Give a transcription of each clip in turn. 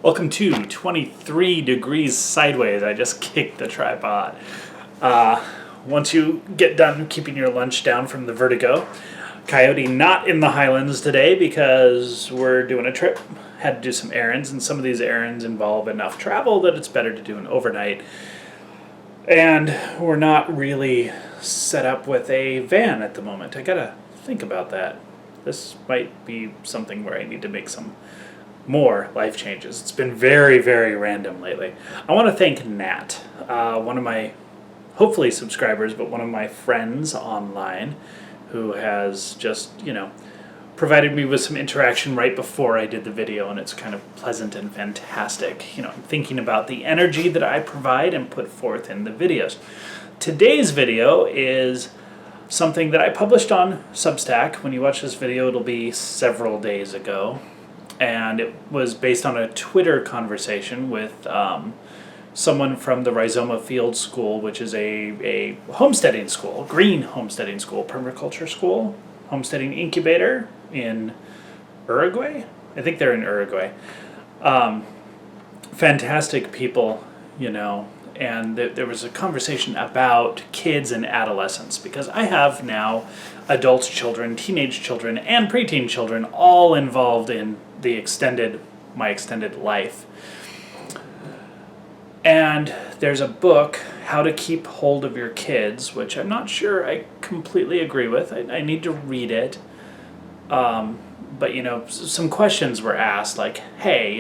Welcome to 23 Degrees Sideways. I just kicked the tripod. Once you get done keeping your lunch down from the vertigo, Coyote not in the Highlands today because we're doing a trip. Had to do some errands, and some of these errands involve enough travel that it's better to do an overnight. And we're not really set up with a van at the moment. I gotta think about that. This might be something where I need to make some more life changes. It's been very, very random lately. I want to thank Nat, one of my, hopefully subscribers, but one of my friends online who has just, provided me with some interaction right before I did the video, and it's kind of pleasant and fantastic. I'm thinking about the energy that I provide and put forth in the videos. Today's video is something that I published on Substack. When you watch this video, it'll be several days ago. And it was based on a Twitter conversation with someone from the Rhizoma Field School, which is a homesteading school, green homesteading school, permaculture school, homesteading incubator in Uruguay. I think they're in Uruguay. Fantastic people, and there was a conversation about kids and adolescents, because I have now adult children, teenage children, and preteen children all involved in my extended life. And there's a book, How to Keep Hold of Your Kids, which I'm not sure I completely agree with. I need to read it. But some questions were asked, like, hey,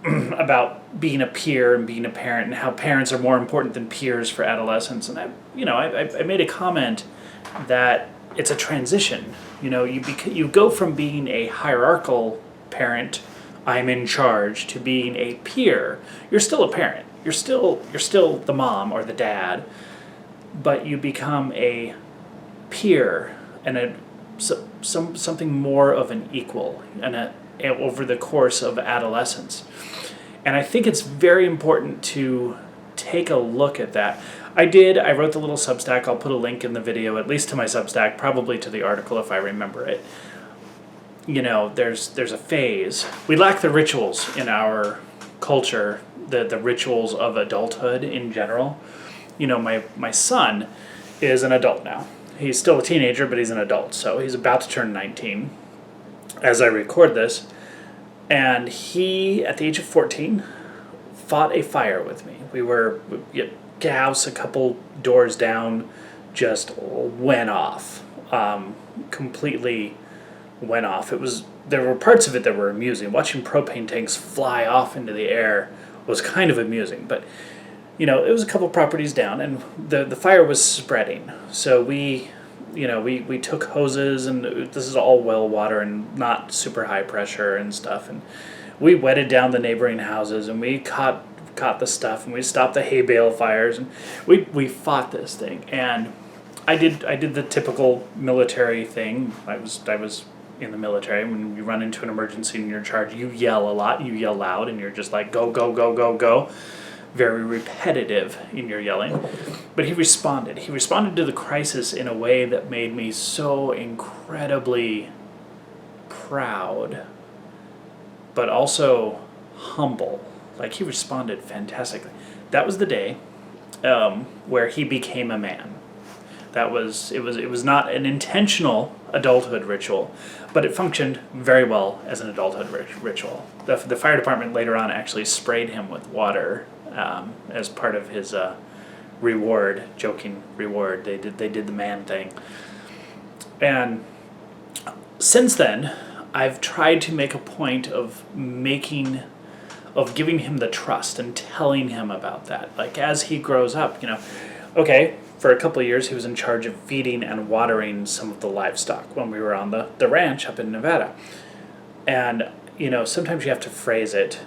about being a peer and being a parent, and how parents are more important than peers for adolescents. And I made a comment that it's a transition. You go from being a hierarchical parent, I'm in charge, to being a peer. You're still a parent. You're still the mom or the dad, but you become a peer and something more of an equal and over the course of adolescence. And I think it's very important to take a look at that. I wrote the little Substack. I'll put a link in the video, at least to my Substack, probably to the article if I remember it. There's a phase. We lack the rituals in our culture, the rituals of adulthood in general. My son is an adult now. He's still a teenager, but he's an adult, so he's about to turn 19 as I record this. And he, at the age of 14, fought a fire with me. We were house a couple doors down, just went off, completely went off. There were parts of it that were amusing. Watching propane tanks fly off into the air was kind of amusing, but it was a couple properties down, and the fire was spreading. So we took hoses, and this is all well water and not super high pressure and stuff, and we wetted down the neighboring houses, and we caught the stuff, and we stopped the hay bale fires, and we fought this thing. And I did the typical military thing. I was in the military. When you run into an emergency and you're in charge, you yell a lot, you yell loud, and you're just like, go, go, go, go, go. Very repetitive in your yelling. But he responded. He responded to the crisis in a way that made me so incredibly proud, but also humble. Like, he responded fantastically. That was the day where he became a man. It was not an intentional adulthood ritual, but it functioned very well as an adulthood ritual. The fire department later on actually sprayed him with water as part of his joking reward. They did the man thing. And since then, I've tried to make a point of giving him the trust and telling him about that. Like, as he grows up, for a couple of years he was in charge of feeding and watering some of the livestock when we were on the ranch up in Nevada. And, sometimes you have to phrase it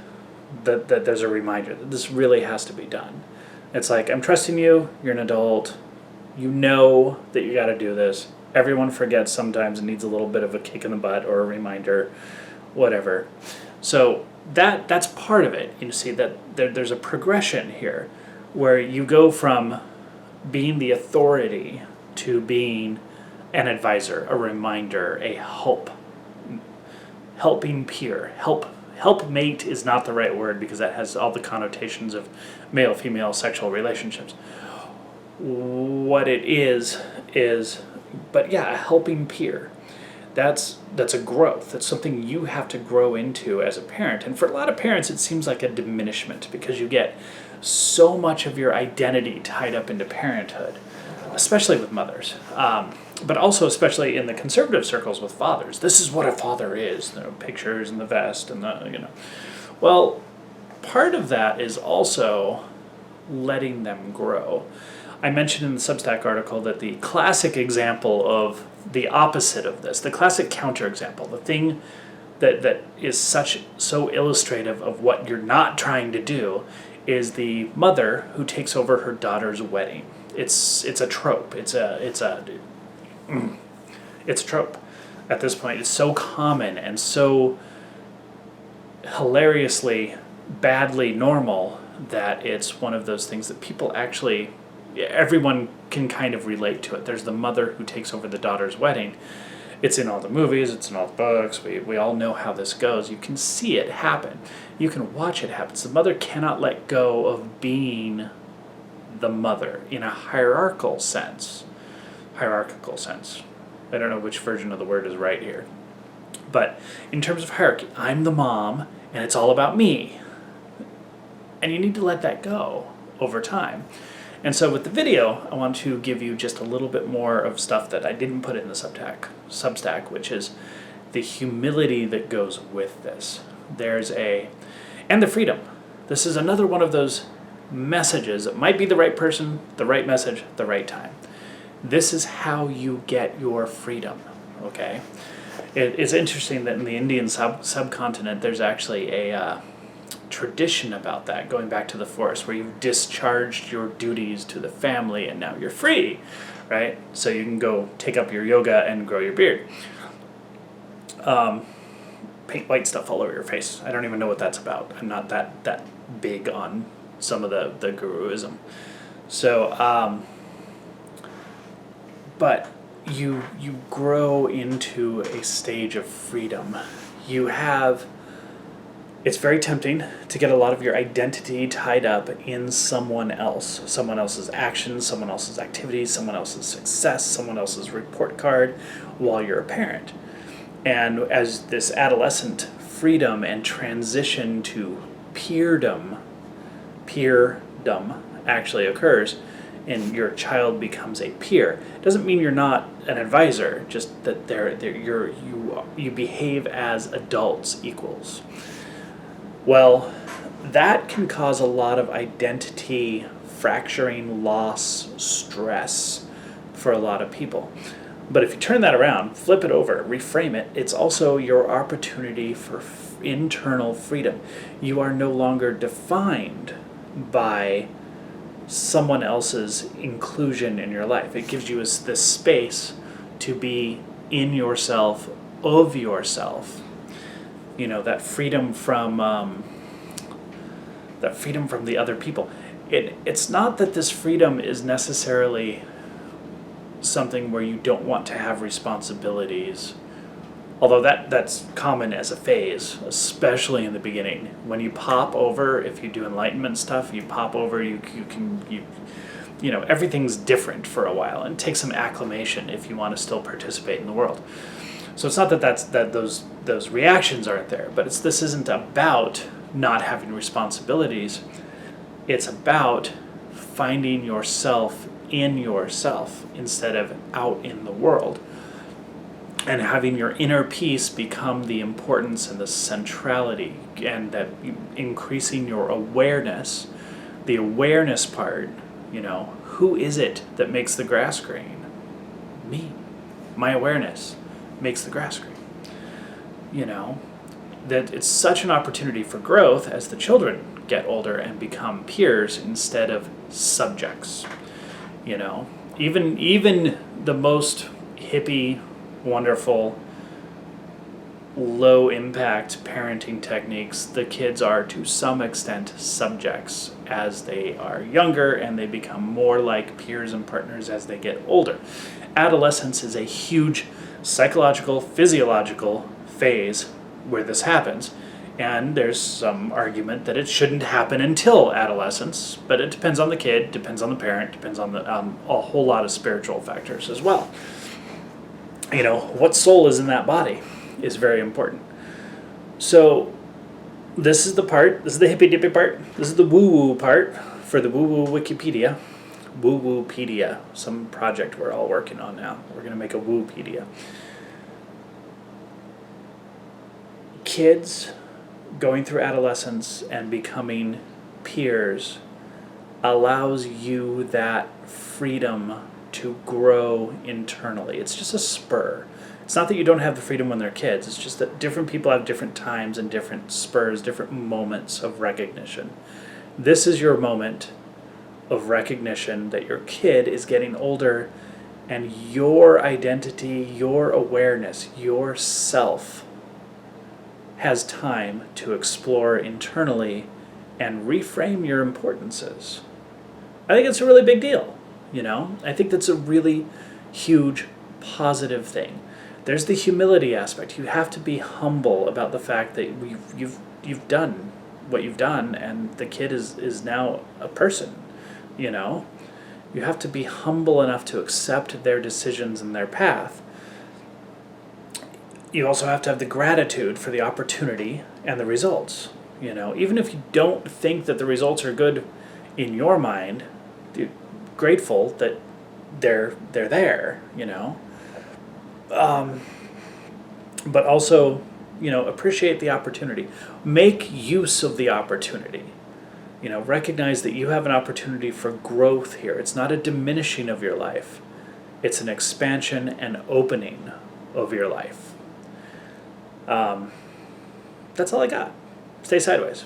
that there's a reminder that this really has to be done. It's like, I'm trusting you, you're an adult, you know that you got to do this. Everyone forgets sometimes and needs a little bit of a kick in the butt or a reminder, whatever. So that's part of it. You see that there's a progression here where you go from being the authority to being an advisor, a reminder, a helping peer, helpmate is not the right word because that has all the connotations of male-female sexual relationships. What it is, but yeah, a helping peer. That's a growth. That's something you have to grow into as a parent. And for a lot of parents, it seems like a diminishment because you get so much of your identity tied up into parenthood, especially with mothers, but also especially in the conservative circles with fathers. This is what a father is, pictures and the vest and the. Well, part of that is also letting them grow. I mentioned in the Substack article that the classic example of the opposite of this, the classic counterexample, the thing that is so illustrative of what you're not trying to do, is the mother who takes over her daughter's wedding. It's a trope. It's a trope. At this point, it's so common and so hilariously badly normal that it's one of those things that people actually, everyone can kind of relate to it. There's the mother who takes over the daughter's wedding. It's in all the movies, it's in all the books, we all know how this goes. You can see it happen. You can watch it happen. So the mother cannot let go of being the mother in a hierarchical sense. I don't know which version of the word is right here. But in terms of hierarchy, I'm the mom, and it's all about me. And you need to let that go over time. And so with the video, I want to give you just a little bit more of stuff that I didn't put in the Substack, which is the humility that goes with this. And the freedom. This is another one of those messages that might be the right person, the right message, the right time. This is how you get your freedom, okay? It's interesting that in the Indian subcontinent, there's actually a tradition about that, going back to the forest, where you've discharged your duties to the family and now you're free, right? So you can go take up your yoga and grow your beard. Paint white stuff all over your face. I don't even know what that's about. I'm not that big on some of the guruism. So, but you grow into a stage of freedom. It's very tempting to get a lot of your identity tied up in someone else's actions, someone else's activities, someone else's success, someone else's report card while you're a parent. And as this adolescent freedom and transition to peerdom actually occurs, and your child becomes a peer, it doesn't mean you're not an advisor, just that you behave as adults, equals. Well, that can cause a lot of identity fracturing, loss, stress for a lot of people. But if you turn that around, flip it over, reframe it, it's also your opportunity for internal freedom. You are no longer defined by someone else's inclusion in your life. It gives you this space to be in yourself, of yourself. That freedom from the other people. It's not that this freedom is necessarily something where you don't want to have responsibilities, although that's common as a phase, especially in the beginning. When you pop over, if you do enlightenment stuff, you pop over, everything's different for a while, and it takes some acclimation if you want to still participate in the world. So it's not that those reactions aren't there, but this isn't about not having responsibilities. It's about finding yourself in yourself instead of out in the world, and having your inner peace become the importance and the centrality, and that increasing your awareness, the awareness part, who is it that makes the grass green? Me. My awareness makes the grass green. That it's such an opportunity for growth as the children get older and become peers instead of subjects. Even the most hippie, wonderful, low impact parenting techniques, the kids are to some extent subjects as they are younger, and they become more like peers and partners as they get older. Adolescence is a huge psychological, physiological phase where this happens, And there's some argument that it shouldn't happen until adolescence, but it depends on the kid, depends on the parent, depends on a whole lot of spiritual factors as well. What soul is in that body is very important. So this is the hippy-dippy part, this is the woo-woo part for the woo-woo Wikipedia. Woo-woopedia, some project we're all working on now. We're going to make a woopedia. Kids going through adolescence and becoming peers allows you that freedom to grow internally. It's just a spur. It's not that you don't have the freedom when they're kids. It's just that different people have different times and different spurs, different moments of recognition. This is your moment of recognition that your kid is getting older and your identity, your awareness, your self has time to explore internally and reframe your importances. I think it's a really big deal, I think that's a really huge positive thing. There's the humility aspect. You have to be humble about the fact that you've done what you've done, and the kid is now a person, You have to be humble enough to accept their decisions and their path. You also have to have the gratitude for the opportunity and the results. Even if you don't think that the results are good in your mind, you're grateful that they're there, But also, appreciate the opportunity. Make use of the opportunity. Recognize that you have an opportunity for growth here. It's not a diminishing of your life. It's an expansion and opening of your life. That's all I got. Stay sideways.